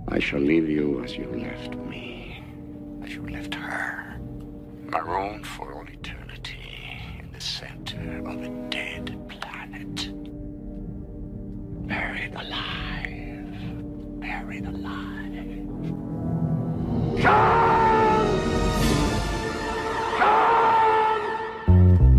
I shall leave you as you left me, as you left her, marooned for all eternity in the center of a dead planet. Buried alive, buried alive. John! John!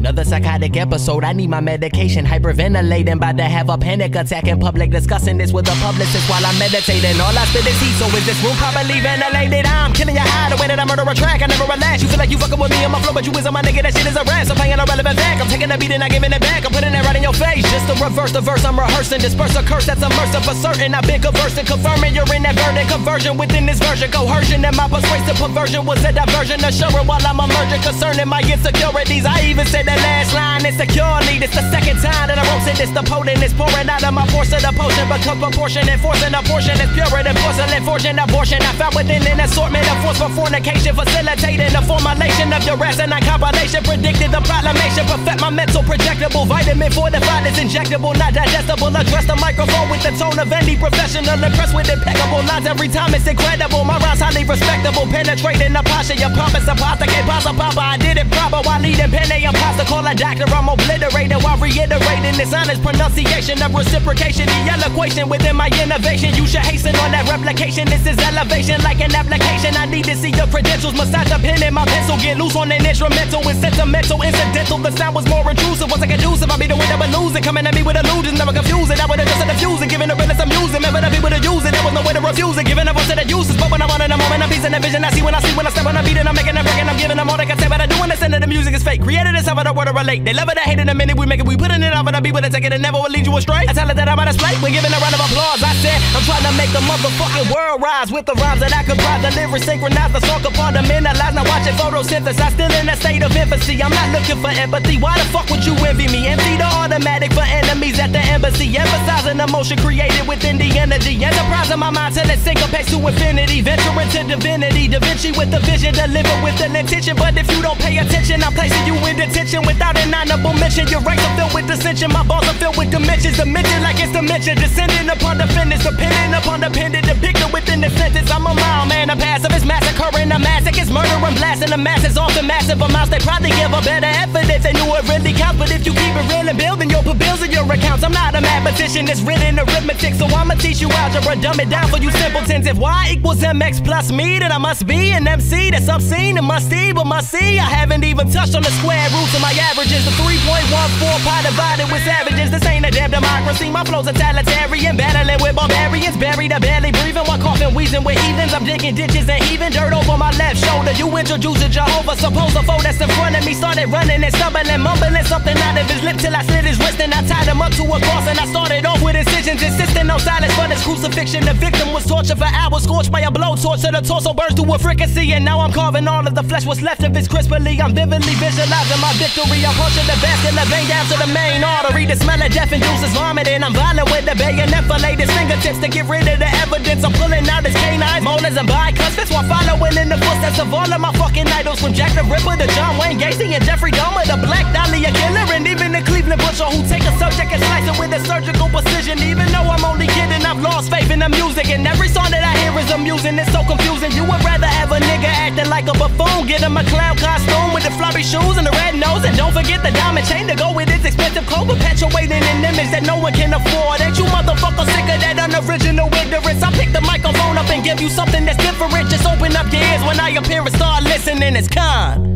Another psychotic episode, I need my medication. Hyperventilating, about to have a panic attack in public. Discussing this with a publicist while I'm meditating. All I spit is heat, so is this room properly ventilated? I'm killing your high the way that I murder a track. I never relax, you feel like you fucking with me on my flow, but you is on my nigga, that shit is a rap. So playing a relevant fact, I'm taking a beat and I'm giving it back. I'm putting it right in your face, just to reverse the verse I'm rehearsing. Disperse a curse that's immersive for certain. I've been conversing, confirming you're in that verdict. Conversion within this version, coercion and my persuasive perversion was a diversion. Assuring while I'm emerging, concerning my insecurities. I even said that last line insecurely. This the second time that I wrote it. This the potent is pouring out of my portion. The potion become proportionate, forcing a portion is purer than porcelain. Forging abortion, I found within an assortment of force for fornication, facilitating the formulation of your ass and compilation. Predicted the proclamation, perfect my mental projectable. Vitamin fortified is injectable, not digestible. Address the microphone with the tone of any professional. Impressed with impeccable lines every time, it's incredible. My rhymes highly respectable, penetrating the posture. Your pompous apostle, can't pasta papa. I did it proper while leading pen a imposter. Call a doctor, I'm obliterated while reiterating this honest pronunciation of reciprocation. The eloquation within my innovation. You should hasten on that replication. This is elevation like an application. I need to see your credentials. Massage the pen and my pencil. Get loose on an instrumental and sentimental. Incidental, the sound was more intrusive. Was I conducive? I be the one that would lose it. Coming at me with illusions, never confuse it. I would've just diffused it. Giving the realest I'm using. Remember the people to use it. There was no way to refuse it. Giving up to the uses. But when I want in a moment, I'm piecing the vision. I see when I step on a beat and I'm making a break and I'm giving them all they can say. But I do understand that the music is fake. Created this over the word to relate. They love it, they hate it. The minute we make it, we putting it out for the people that take it and never will lead you astray. I tell it that I'm on display. We're giving a round of applause. I said I'm trying to make the motherfucking world rise with the rhymes that I comprise. The lyrics synchronize, the song compartmentalize. Now watching photosynthesis. I'm still in a state of infancy. I'm not looking for empathy. Why the fuck would you envy me? Empty the automatic for enemies at the embassy. Emphasizing emotion created within the energy. Enterprise in my mind till it syncopates to infinity. Venturing to divinity. Da Vinci with the vision, deliver with an intention. But if you don't pay attention, I'm placing you in detention without an honorable mention. Your ranks are filled with dissension. My balls are filled with dimensions. Dimension like it's dimension. Descending upon defendants. Depending upon dependent. Depicted within the sentence. I'm a mild man. I'm passive. It's massacring. I'm massive. It's murdering. Blasting the masses. Often massive amounts. They probably give a better effort if they knew it really counts. But if you keep it real and building your bills and your accounts, I'm not a mathematician. It's written arithmetic. So I'ma teach you algebra. Dumb it down for you simpletons. If y equals mx plus me, then I must be an MC that's obscene and musty. But must see, I haven't even touched on the square roots of my averages. The 3.14 pi divided with savages. This ain't a damn democracy. My flow's a totalitarian. Battling with barbarians. Buried or barely breathing while coughing, wheezing with heathens. I'm digging ditches and heaving dirt over my left shoulder. You introduce a Jehovah. Suppose a foe that's in front of me started running and stumbling, mumbling something out of his lip till I slit his wrist and I tied him up to a cross and I started off with incisions, insisting on silence for this crucifixion. The victim was tortured for hours, scorched by a blowtorch till the torso burns to a fricassee. And now I'm carving all of the flesh, what's left of it crisply. I'm vividly visualizing my victory. I'm punching the basket, the vein down to the main artery. The smell of death induces vomiting. I'm violent with the bayonet filleted fingertips to get rid of the evidence. I'm pulling out his canines, molars and bicuts. That's why following in the footsteps of all of my fucking idols, from Jack the Ripper to John Wayne Gacy and Jeffrey Dahmer, the Black Dahlia killer, and even the Cleveland Butcher who take a subject and slice it with a surgical precision. Even though I'm only kidding, I've lost faith in the music, and every song that I hear is amusing. It's so confusing. You would rather have a nigga acting like a buffoon, get him a clown costume with the floppy shoes and the red nose, and don't forget the diamond chain to go with his expensive clothes, perpetuating an image that no one can afford. Ain't you motherfuckers sick of that unoriginal ignorance? I pick the microphone up and give you something that's different. Just open up your ears when I appear and start listening. It's Con.